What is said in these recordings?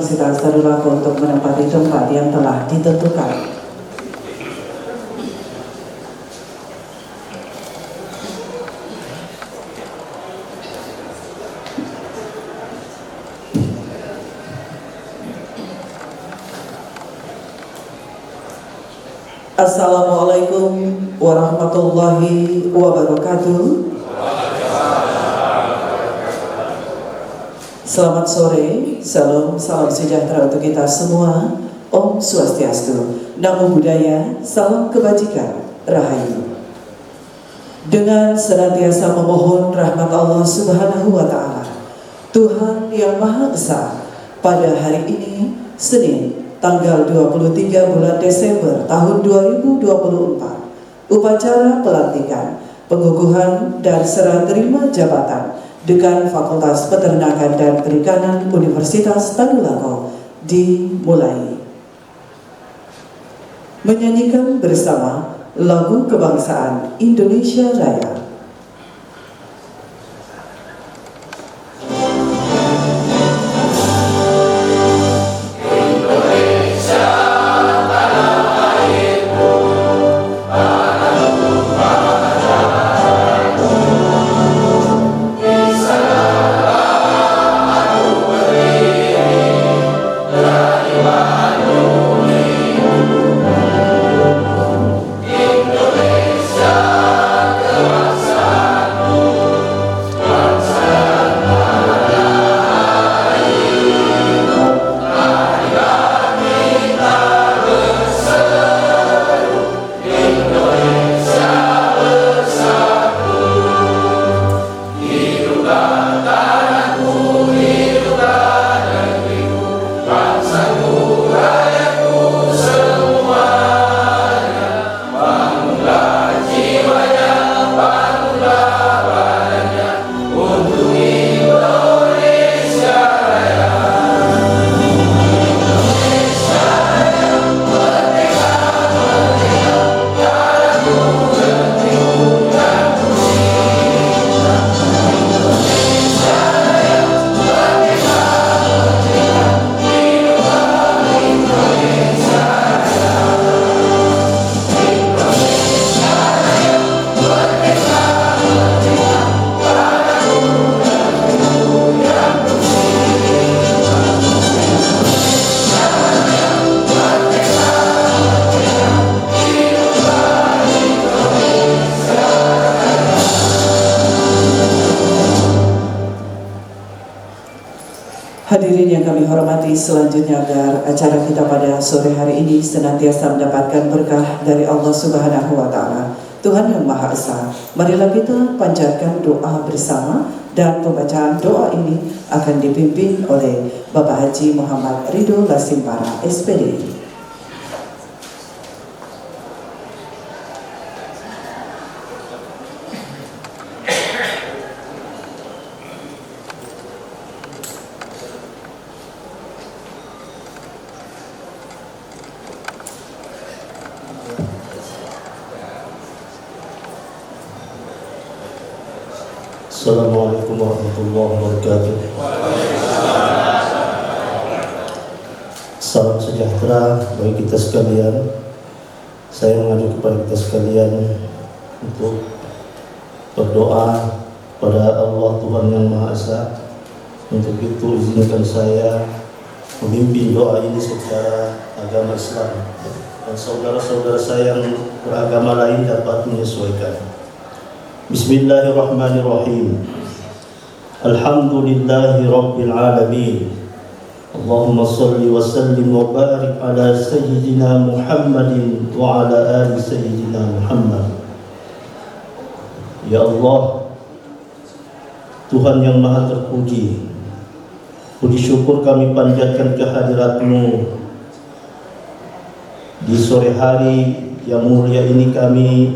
Universitas Tadulako untuk menempati tempat yang telah ditentukan. Assalamualaikum warahmatullahi wabarakatuh. Selamat sore, salam sejahtera untuk kita semua. Om Swastiastu, Namo Buddhaya, salam kebajikan, Rahayu. Dengan senantiasa memohon rahmat Allah Subhanahu wa Ta'ala, Tuhan yang Maha Esa, pada hari ini, Senin, tanggal 23 bulan Desember tahun 2024, upacara pelantikan, pengukuhan dan serah terima jabatan Dekan Fakultas Peternakan dan Perikanan Universitas Tadulako dimulai. Menyanyikan bersama lagu kebangsaan Indonesia Raya. Hadirin yang kami hormati, selanjutnya agar acara kita pada sore hari ini senantiasa mendapatkan berkah dari Allah Subhanahu wa Ta'ala, Tuhan yang Maha Esa. Marilah kita panjatkan doa bersama, dan pembacaan doa ini akan dipimpin oleh Bapak Haji Muhammad Ridho Lasimpara, SPD. Assalamualaikum warahmatullahi wabarakatuh. Salam sejahtera bagi kita sekalian. Saya mengajak kepada kita sekalian untuk berdoa pada Allah Tuhan yang Maha Esa. Untuk itu izinkan saya memimpin doa ini secara agama Islam, dan saudara-saudara saya yang beragama lain dapat menyesuaikan. Bismillahirrahmanirrahim. Alhamdulillahi Rabbil Alamin. Allahumma salli wa sallim wa barik ala Sayyidina Muhammadin wa ala ali Sayyidina Muhammad. Ya Allah, Tuhan yang Maha Terpuji, puji syukur kami panjatkan kehadirat-Mu di sore hari yang mulia ini. Kami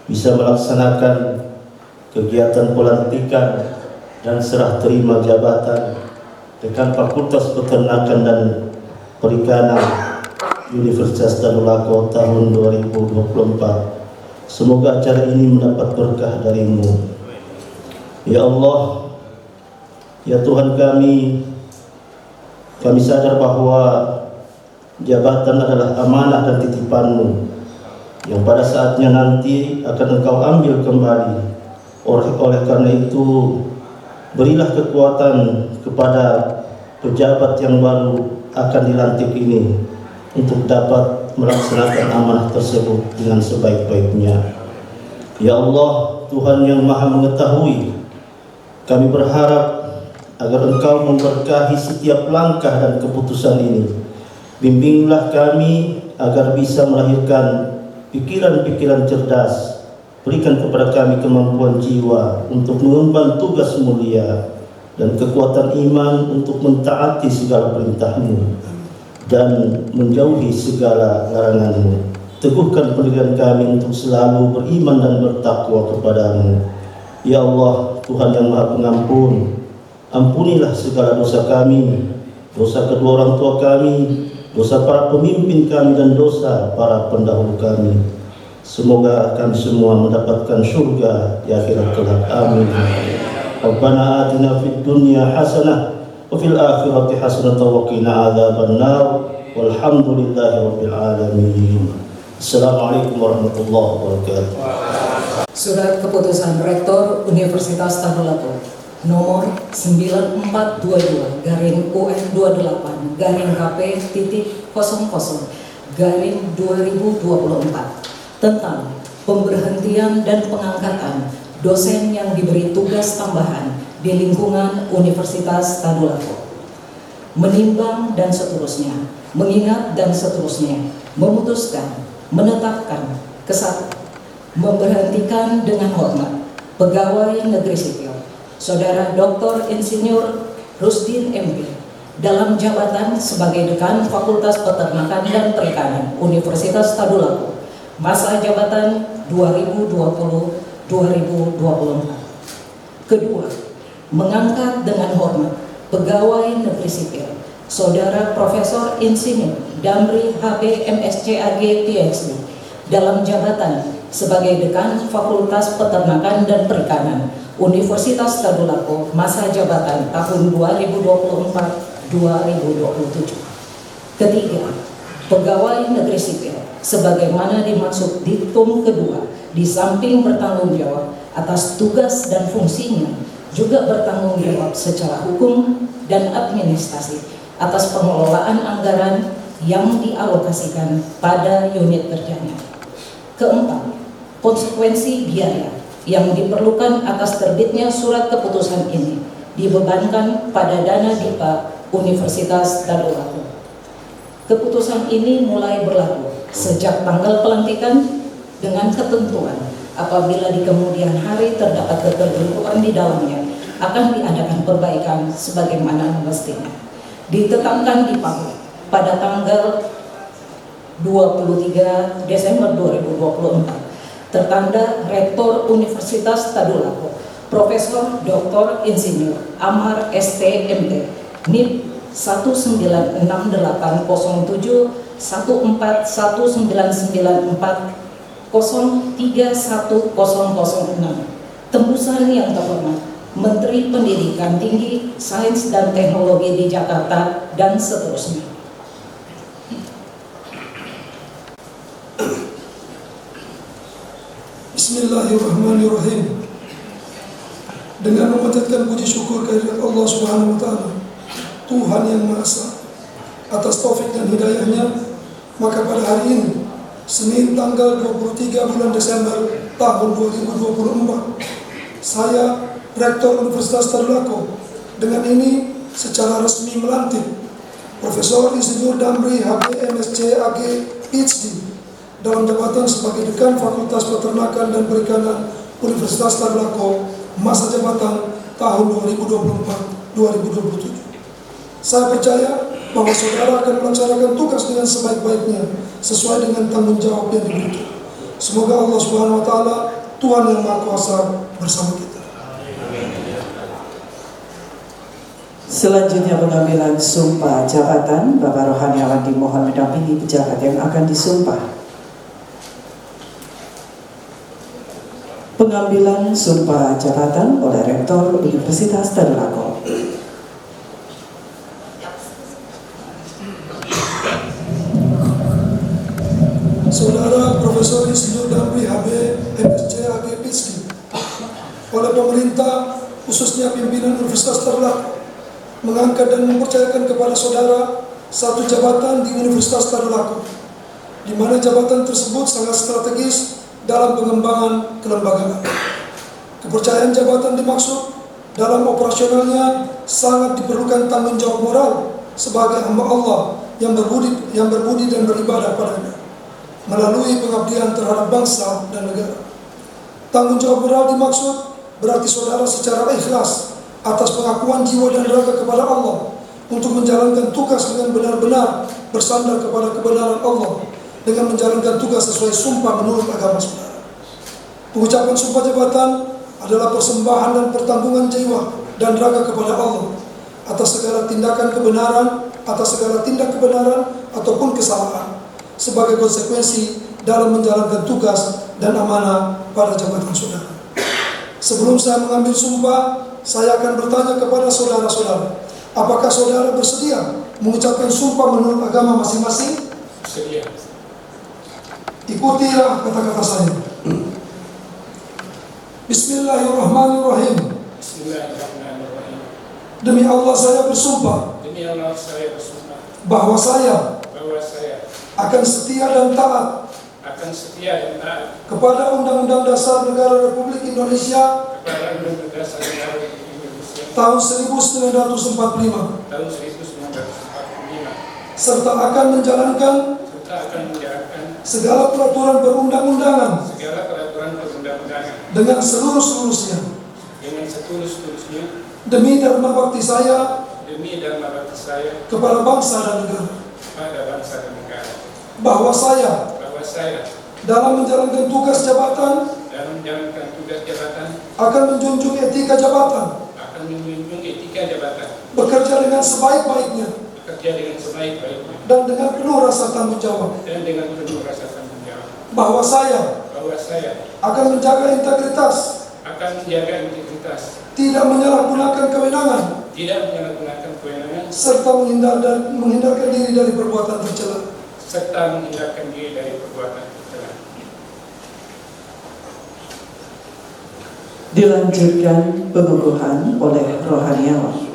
bisa melaksanakan kegiatan pelantikan dan serah terima jabatan Dekan Fakultas Peternakan dan Perikanan Universitas Tadulako tahun 2024. Semoga acara ini mendapat berkah dari-Mu. Ya Allah, ya Tuhan kami, Kami sadar bahwa jabatan adalah amanah dan titipanmu yang pada saatnya nanti akan engkau ambil kembali. Oleh karena itu, berilah kekuatan kepada pejabat yang baru akan dilantik ini untuk dapat melaksanakan amanah tersebut dengan sebaik-baiknya. Ya Allah, Tuhan yang Maha Mengetahui, kami berharap agar Engkau memberkahi setiap langkah dan keputusan ini. Bimbinglah kami agar bisa melahirkan pikiran-pikiran cerdas. Berikan kepada kami kemampuan jiwa untuk mengemban tugas mulia dan kekuatan iman untuk mentaati segala perintah-Mu dan menjauhi segala larangan-Mu. Teguhkan pendirian kami untuk selalu beriman dan bertakwa kepada-Mu. Ya Allah, Tuhan yang Maha Pengampun, ampunilah segala dosa kami, dosa kedua orang tua kami, dosa para pemimpin kami, dan dosa para pendahulu kami. Semoga kami semua mendapatkan surga di akhirat kelak. Amin. Rabbana atina fid dunya hasanah wa fil akhirati hasanah wa qina adzabannar. Walhamdulillahi rabbil alamin. Assalamualaikum warahmatullahi wabarakatuh. Surat Keputusan Rektor Universitas Tadulako nomor 9422-UM/KP.00/2024 tentang pemberhentian dan pengangkatan dosen yang diberi tugas tambahan di lingkungan Universitas Tadulako. Menimbang dan seterusnya, mengingat dan seterusnya, memutuskan, menetapkan, kesatu, memberhentikan dengan hormat Pegawai Negeri Sipil Saudara Dr. Insinyur Rusdin MB dalam jabatan sebagai Dekan Fakultas Peternakan dan Perikanan Universitas Tadulako, masa jabatan 2020-2024. Kedua, mengangkat dengan hormat Pegawai Negeri Sipil Saudara Profesor Insinyur Damri HB MSc AG PhD dalam jabatan sebagai Dekan Fakultas Peternakan dan Perikanan Universitas Tadulako, masa jabatan tahun 2024-2027. Ketiga, Pegawai Negeri Sipil sebagaimana dimaksud di TUM kedua, di samping bertanggung jawab atas tugas dan fungsinya, juga bertanggung jawab secara hukum dan administrasi atas pengelolaan anggaran yang dialokasikan pada unit kerjanya. Keempat, konsekuensi biaya yang diperlukan atas terbitnya surat keputusan ini dibebankan pada dana DIPA Universitas Tadulako. Keputusan ini mulai berlaku sejak tanggal pelantikan dengan ketentuan apabila di kemudian hari terdapat ketentuan di dalamnya akan diadakan perbaikan sebagaimana mestinya. Ditetapkan di PAU pada tanggal 23 Desember 2024, tertanda Rektor Universitas Tadulako, Profesor Dr. Insinyur Amar STMT, NIP 198019199403106. Tembusan yang terhormat Menteri Pendidikan Tinggi, Sains dan Teknologi di Jakarta, dan seterusnya. Bismillahirrahmanirrahim. Dengan memanjatkan puji syukur kehadirat Allah Subhanahu wa Ta'ala, Tuhan yang Maha Esa, atas taufik dan hidayahnya, maka pada hari ini, Senin tanggal 23 bulan Desember tahun 2024, saya, Rektor Universitas Tadulako, dengan ini secara resmi melantik Profesor Insinyur Damri HB MSc AG PhD dalam jabatan sebagai Dekan Fakultas Peternakan dan Perikanan Universitas Tadulako, masa jabatan tahun 2024-2027. Saya percaya bahwa saudara akan melaksanakan tugas dengan sebaik-baiknya sesuai dengan tanggung jawab yang diberikan. Semoga Allah Subhanahu wa Ta'ala, Tuhan yang Maha Kuasa, bersama kita. Selanjutnya pengambilan sumpah jabatan. Bapak Rohaniawan dimohon mendampingi pejabat yang akan disumpah. Pengambilan sumpah jabatan oleh Rektor Universitas Tadulako. oleh pemerintah, khususnya pimpinan Universitas Tadulako, mengangkat dan mempercayakan kepada saudara satu jabatan di Universitas Tadulako, di mana jabatan tersebut sangat strategis dalam pengembangan kelembagaan. Kepercayaan jabatan dimaksud dalam operasionalnya sangat diperlukan tanggung jawab moral sebagai hamba Allah yang berbudi dan beribadah padanya melalui pengabdian terhadap bangsa dan negara. Tanggung jawab moral dimaksud berarti saudara secara ikhlas atas pengakuan jiwa dan raga kepada Allah untuk menjalankan tugas dengan benar-benar bersandar kepada kebenaran Allah dengan menjalankan tugas sesuai sumpah menurut agama saudara. Pengucapan sumpah jabatan adalah persembahan dan pertanggungan jiwa dan raga kepada Allah atas segala tindakan kebenaran, atas segala tindak kebenaran ataupun kesalahan sebagai konsekuensi dalam menjalankan tugas dan amanah pada jabatan saudara. Sebelum saya mengambil sumpah, saya akan bertanya kepada saudara-saudara, apakah saudara bersedia mengucapkan sumpah menurut agama masing-masing? Bersedia. Ikutilah kata-kata saya. Bismillahirrahmanirrahim. Bismillahirrahmanirrahim. Demi Allah saya bersumpah Demi Allah saya bersumpah bahwa saya bahwa saya akan setia dan taat akan setia dan taat kepada Undang-Undang Dasar Negara Republik Indonesia kepada Undang-Undang Dasar Negara Republik Indonesia tahun 1945 tahun 1945 serta akan menjalankan segala peraturan perundang-undangan segala peraturan perundang-undangan dengan seluruh-seluruhnya demi dharma bakti saya kepada bangsa dan negara, bahwa saya dalam menjalankan tugas jabatan akan menjunjung etika jabatan, bekerja dengan sebaik-baiknya dan dengan penuh rasa tanggung jawab, bahwa saya akan menjaga integritas, tidak menyalahgunakan kewenangan, serta menghindarkan diri dari perbuatan tercela. Dilanjutkan pengukuhan oleh rohaniawan.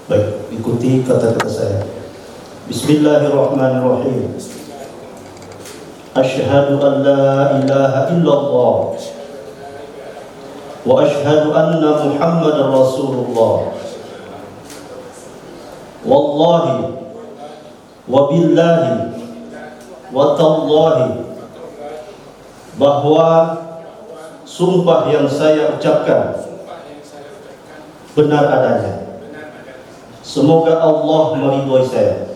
Baik, ikuti kata-kata saya. Bismillahirrahmanirrahim. Asyhadu an la ilaha illallah wa asyhadu anna Muhammadar Rasulullah. Wallahi wa billahi wa tallahi, bahwa sumpah yang saya ucapkan benar adanya. Semoga Allah meridhoi saya.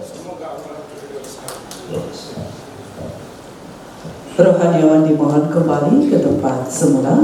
Rohaniawan dimohon kembali ke tempat semula.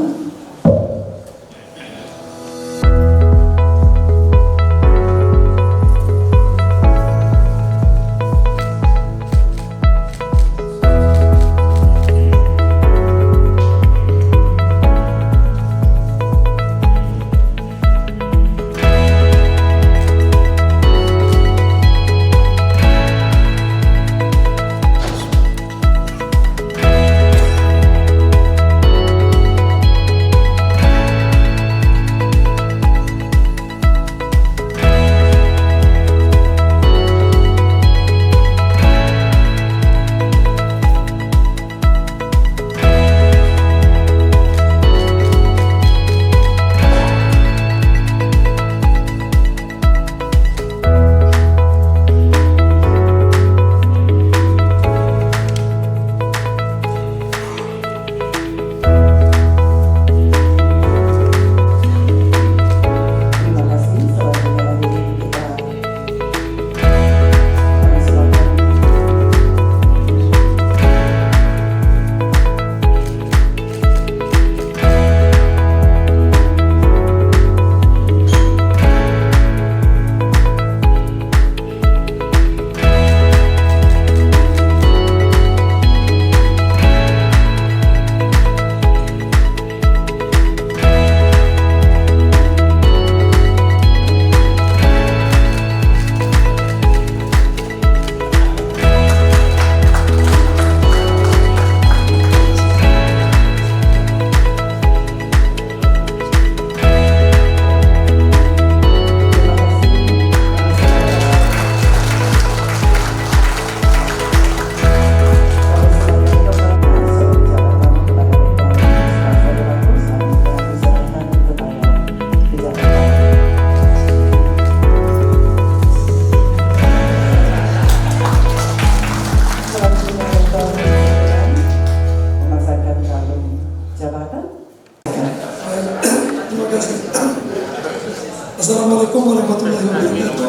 Assalamualaikum warahmatullahi wabarakatuh.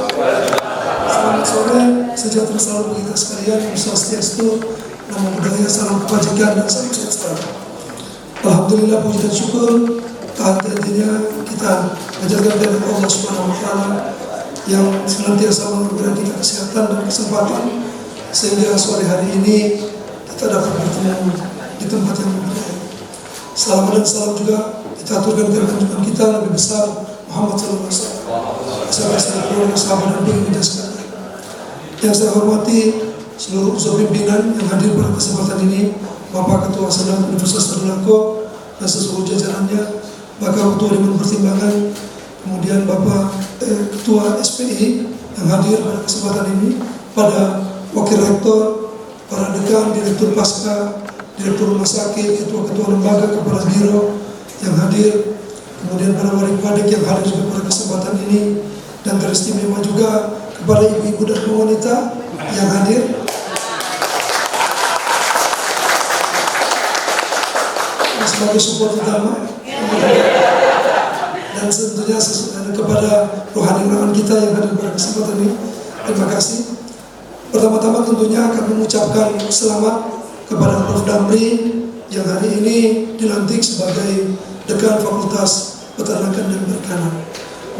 Selamat sore, sejahtera selalu bagi kita sekalian. Om Swastiastu, Namo Buddhaya, salam kebajikan dan salam sejahtera. Alhamdulillah, puji dan syukur hati-hatinya kita menjaga kepada Allah Subhanahu wa Ta'ala yang senantiasa memberikan kita kesehatan dan kesempatan sehingga sore hari ini kita dapat bertemu di tempat yang berbeda. Salam dan salam juga kita aturkan kepada junjungan kita Nabi besar Muhammad sallallahu alaihi wasallam, sahabat dan pengikutnya sekalian. Yang saya hormati seluruh unsur pimpinan yang hadir pada kesempatan ini, Bapak Ketua Senat Universitas Tadulako dan seluruh jajarannya, Bapak Ketua Dewan Pertimbangan, kemudian Bapak Ketua SPI yang hadir pada kesempatan ini, pada Wakil Rektor, para dekan, Direktur Pasca, Direktur Rumah Sakit, Ketua-Ketua Lembaga, Kepala Biro yang hadir, kemudian para wadik-wadik yang hadir juga pada kesempatan ini, dan teristimewa juga kepada ibu-ibu dan wanita yang hadir. Sebagai support utama, dan tentunya kepada rohani-rohani kita yang hadir pada kesempatan ini, terima kasih. Pertama-tama tentunya akan mengucapkan selamat kepada Prof. Damri yang hari ini dilantik sebagai Dekan Fakultas Peternakan dan Perikanan,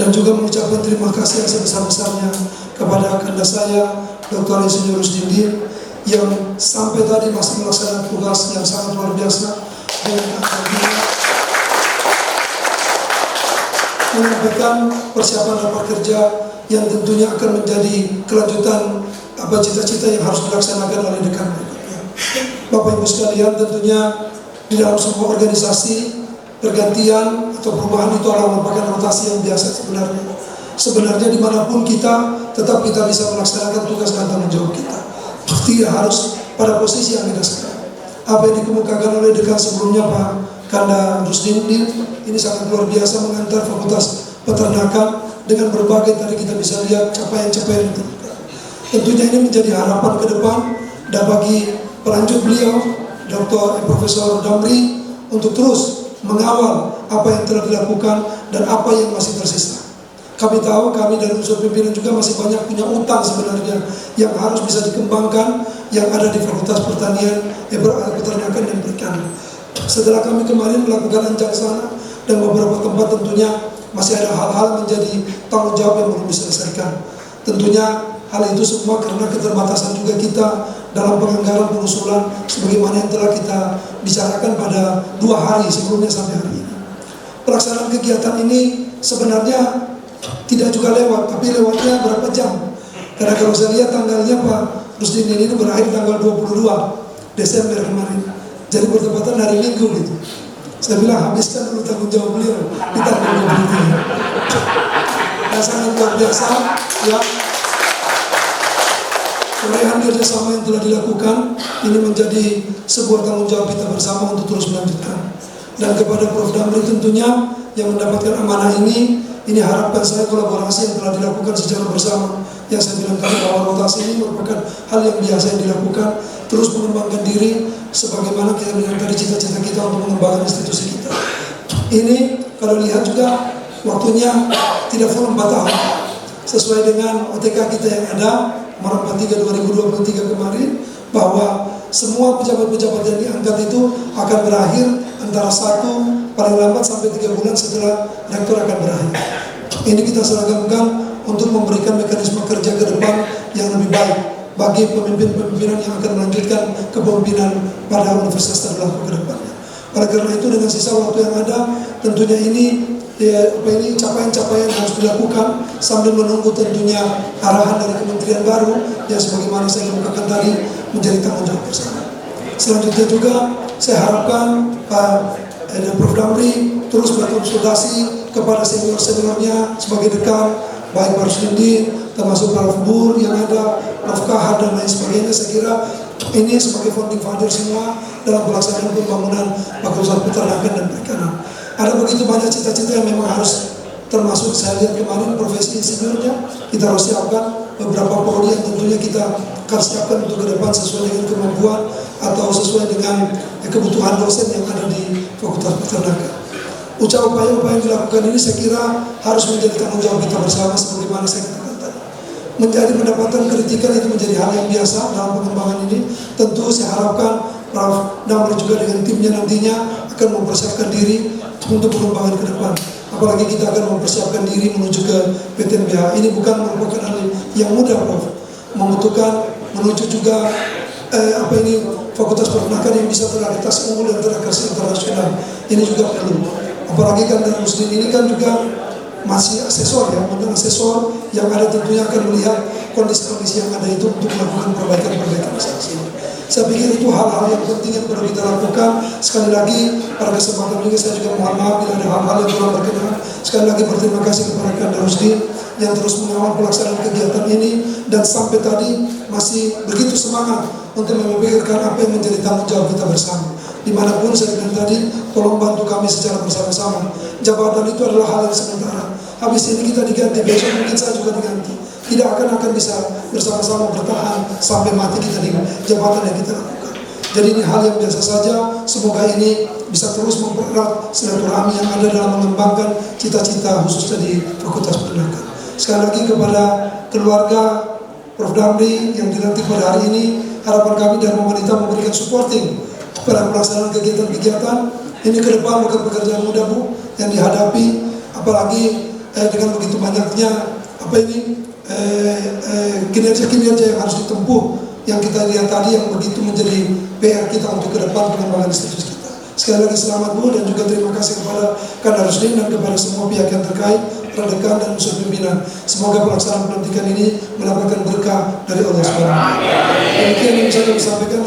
dan juga mengucapkan terima kasih yang sebesar-besarnya kepada kanda saya Dr. Insinyur Rusdindin yang sampai tadi masih melaksanakan tugas yang sangat luar biasa dengan menyampaikan persiapan rapat kerja yang tentunya akan menjadi kelanjutan cita-cita yang harus dilaksanakan oleh dekan berikutnya. Bapak Ibu sekalian, tentunya di dalam sebuah organisasi pergantian atau perubahan itu adalah merupakan rotasi yang biasa sebenarnya. Sebenarnya dimanapun kita, tetap kita bisa melaksanakan tugas dan tanggung jawab kita. Tidak harus pada posisi yang beda sekarang. Apa yang dikemukakan oleh dekan sebelumnya Pak Kanda Rusdindin ini sangat luar biasa, mengantar Fakultas Peternakan dengan berbagai tadi kita bisa lihat capaian-capaian itu. Tentunya ini menjadi harapan ke depan dan bagi pelanjut beliau Profesor Damri untuk terus mengawal apa yang telah dilakukan dan apa yang masih tersisa. Kami tahu, kami dari unsur pimpinan juga masih banyak punya utang sebenarnya yang harus bisa dikembangkan yang ada di Fakultas Pertanian, Peternakan dan Perikanan. Setelah kami kemarin melakukan anjak sana dan beberapa tempat, tentunya masih ada hal-hal menjadi tanggung jawab yang belum diselesaikan. Tentunya hal itu semua karena keterbatasan juga kita dalam penganggaran pengusulan sebagaimana yang telah kita bicarakan pada 2 hari sebelumnya sampai hari ini. Pelaksanaan kegiatan ini sebenarnya tidak juga lewat, tapi lewatnya berapa jam. Karena kalau saya lihat tanggalnya Pak Rusdindin ini berakhir tanggal 22 Desember kemarin. Jadi bertepatan hari Minggu gitu. Saya bilang habiskan dulu tanggung jawab beliau di tanggal 23. Dan sangat luar biasa ya. Urehan kerjasama yang telah dilakukan ini menjadi sebuah tanggung jawab kita bersama untuk terus melanjutkan. Dan kepada Prof. Damri tentunya yang mendapatkan amanah ini harapan saya kolaborasi yang telah dilakukan secara bersama. Yang saya bilang tadi bahwa rotasi ini merupakan hal yang biasa yang dilakukan, terus mengembangkan diri sebagaimana kita bilang tadi cita-cita kita untuk mengembangkan institusi kita. Ini kalau lihat juga waktunya tidak full 4 tahun. Sesuai dengan OTK kita yang ada Maret 3 2023 kemarin, bahwa semua pejabat-pejabat yang diangkat itu akan berakhir antara 1 paling lambat sampai 3 bulan setelah rektor akan berakhir. Ini kita seragamkan untuk memberikan mekanisme kerja ke depan yang lebih baik bagi pemimpin-pemimpinan yang akan melanjutkan kepemimpinan pada Universitas Tadulako ke depannya. Oleh karena itu dengan sisa waktu yang ada, tentunya ini capaian-capaian harus dilakukan sambil menunggu tentunya arahan dari kementerian baru yang sebagaimana saya kemukakan tadi menjadi tanggung jawab bersama. Selanjutnya juga saya harapkan Pak Prof. Damri terus berkonsultasi kepada senior-seniornya sebagai dekan, baik Pak Rusdindin, termasuk Prof. Bur yang ada, Prof. Kahar dan lain sebagainya. Saya kira ini sebagai founding father semua dalam pelaksanaan pembangunan Fakultas Peternakan dan Perikanan. Ada begitu banyak cita-cita yang memang harus termasuk saya lihat kemarin profesi insinyurnya kita harus siapkan beberapa prodi yang tentunya kita akan siapkan untuk ke depan sesuai dengan kemampuan atau sesuai dengan kebutuhan dosen yang ada di Fakultas Peternakan. upaya-upaya yang dilakukan ini saya kira harus menjadi tanggung jawab kita bersama sebagaimana saya katakan tadi. Menjadi mendapatkan kritikan itu menjadi hal yang biasa dalam pengembangan ini. Tentu saya harapkan Prof. Damri juga dengan timnya nantinya akan mempersiapkan diri untuk pengembangan ke depan. Apalagi kita akan mempersiapkan diri menuju ke PTNBH. Ini bukan merupakan hal yang mudah, Prof. Membutuhkan menuju juga Fakultas Peternakan yang bisa terakreditasi unggul dan terakreditasi internasional. Ini juga perlu. Apalagi kan Darul Muslim ini kan juga masih asesor ya, menurut asesor yang ada tentunya akan melihat kondisi-kondisi yang ada itu untuk melakukan perbaikan-perbaikan di sini. Saya pikir itu hal-hal yang penting yang perlu kita lakukan. Sekali lagi pada kesempatan ini saya juga mohon maaf bila ada hal-hal yang kurang berkenan. Sekali lagi berterima kasih kepada Kak Darusdin yang terus mengawal pelaksanaan kegiatan ini dan sampai tadi masih begitu semangat untuk memikirkan apa yang menjadi tanggung jawab kita bersama. Dimanapun saya bilang tadi, tolong bantu kami secara bersama-sama. Jabatan itu adalah hal yang sementara. Habis ini kita diganti, besok mungkin saya juga diganti. Tidak akan bisa bersama-sama bertahan sampai mati kita di jabatan yang kita lakukan. Jadi ini hal yang biasa saja. Semoga ini bisa terus mempererat silaturahmi yang ada dalam mengembangkan cita-cita khususnya di Fakultas Peternakan. Sekali lagi kepada keluarga Prof. Damri yang dilantik pada hari ini, harapan kami dan pemerintah memberikan supporting pada pelaksanaan kegiatan-kegiatan ini ke depan. Bukan pekerjaan mudah, Bu, yang dihadapi, apalagi dengan begitu banyaknya kinerja-kinerja yang harus ditempuh, yang kita lihat tadi yang begitu menjadi PR kita untuk ke depan pengembangan institusi kita. Sekali lagi selamat, Bu, dan juga terima kasih kepada Kak Darusdin dan kepada semua pihak yang terkait, rekan dan unsur pimpinan. Semoga pelaksanaan pelantikan ini mendapatkan berkah dari Allah SWT. Demikian yang bisa kami sampaikan.